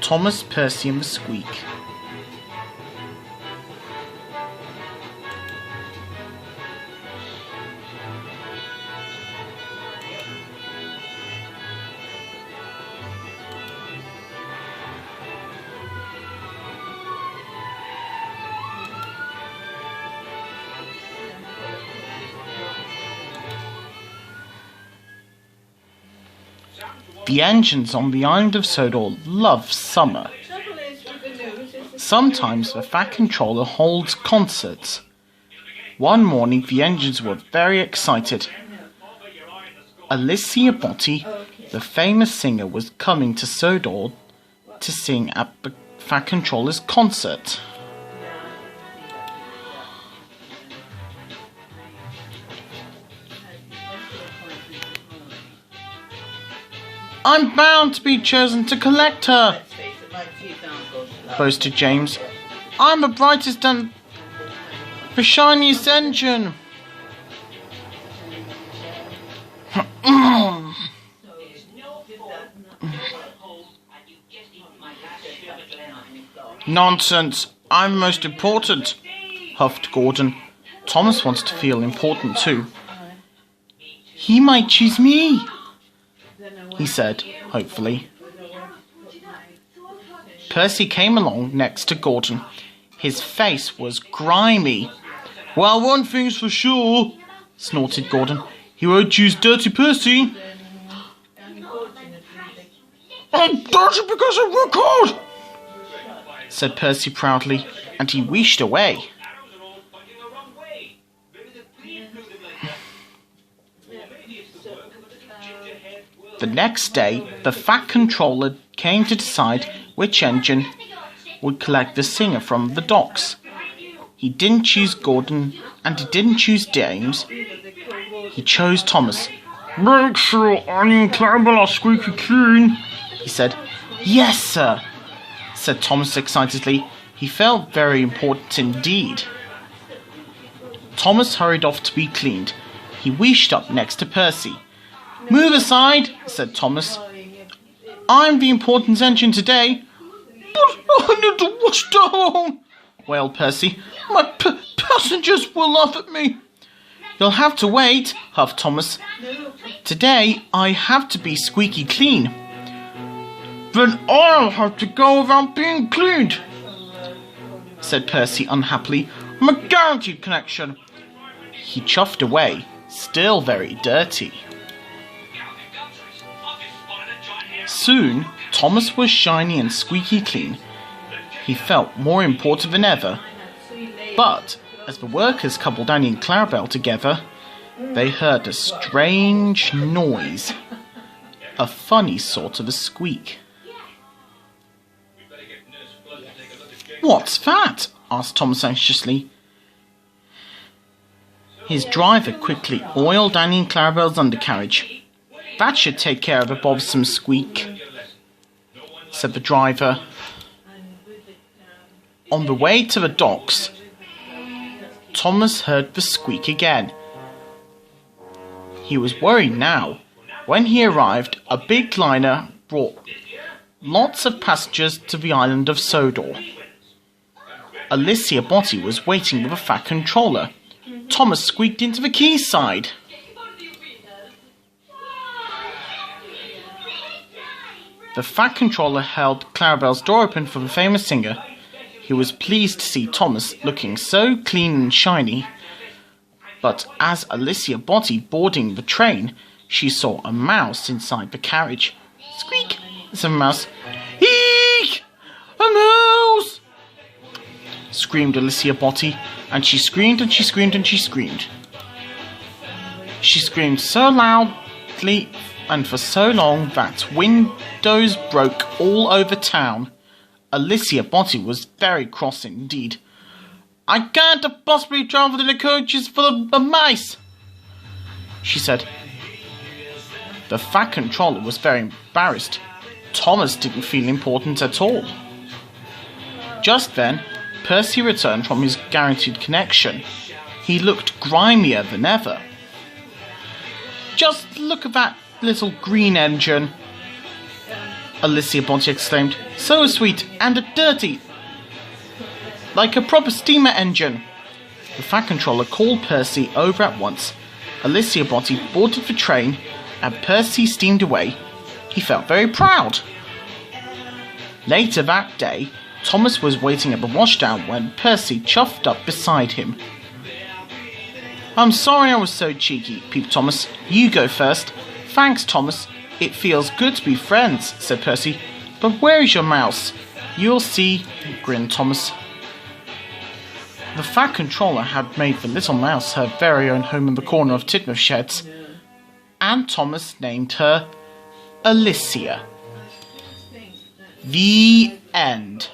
Thomas, Percy and the Squeak. The engines on the island of Sodor love summer. Sometimes the Fat Controller holds concerts. One morning the engines were very excited. Alicia Botti, the famous singer, was coming to Sodor to sing at the Fat Controller's concert. "I'm bound to be chosen to collect her," boasted James. "I'm the brightest and the shiniest engine." "Nonsense, I'm most important," huffed Gordon. Thomas wanted to feel important too. "He might choose me," he said, hopefully. Percy came along next to Gordon. His face was grimy. "Well, one thing's for sure," snorted Gordon. "He won't choose Dirty Percy." "I'm dirty because I work hard," said Percy proudly, and he wheeshed away. The next day, the Fat Controller came to decide which engine would collect the singer from the docks. He didn't choose Gordon, and he didn't choose James. He chose Thomas. "Make sure Annie and Clarabel are squeaky clean," he said. "Yes, sir," said Thomas excitedly. He felt very important indeed. Thomas hurried off to be cleaned. He wheeshed up next to Percy. "Move aside," said Thomas. "I'm the important engine today." "But I need to wash down," wailed Percy. "My passengers will laugh at me." "You'll have to wait," huffed Thomas. "Today I have to be squeaky clean." "Then I'll have to go without being cleaned," said Percy unhappily. "I'm a guaranteed connection." He chuffed away, still very dirty. Soon, Thomas was shiny and squeaky clean. He felt more important than ever. But, as the workers coupled Annie and Clarabel together, they heard a strange noise. A funny sort of a squeak. "What's that?" asked Thomas anxiously. His driver quickly oiled Annie and Clarabel's undercarriage. "That should take care of a bothersome squeak," said the driver. On the way to the docks, Thomas heard the squeak again. He was worried now. When he arrived, a big liner brought lots of passengers to the island of Sodor. Alicia Botti was waiting with a Fat Controller. Thomas squeaked into the quayside. The Fat Controller held Clarabel's door open for the famous singer. He was pleased to see Thomas looking so clean and shiny. But as Alicia Botti boarding the train, she saw a mouse inside the carriage. "Squeak!" said the mouse. "Eek! A mouse!" screamed Alicia Botti, and she screamed and she screamed and she screamed. She screamed so loudly and for so long that windows broke all over town. Alicia Botti was very cross indeed. "I can't have possibly travelled in a coaches full of mice," she said. The Fat Controller was very embarrassed. Thomas didn't feel important at all. Just then, Percy returned from his guaranteed connection. He looked grimier than ever. "Just look at that little green engine," Alicia Botti exclaimed. So sweet and dirty. Like a proper steamer engine. The Fat Controller called Percy over at once. Alicia Botti boarded the train and Percy steamed away. He felt very proud. Later that day, Thomas was waiting at the washdown when Percy chuffed up beside him. I'm sorry I was so cheeky, peeped Thomas. You go first. Thanks, Thomas. It feels good to be friends, said Percy. But where is your mouse? You'll see, grinned Thomas. The Fat Controller had made the little mouse her very own home in the corner of Tidmouth Sheds, and Thomas named her Alicia. The end.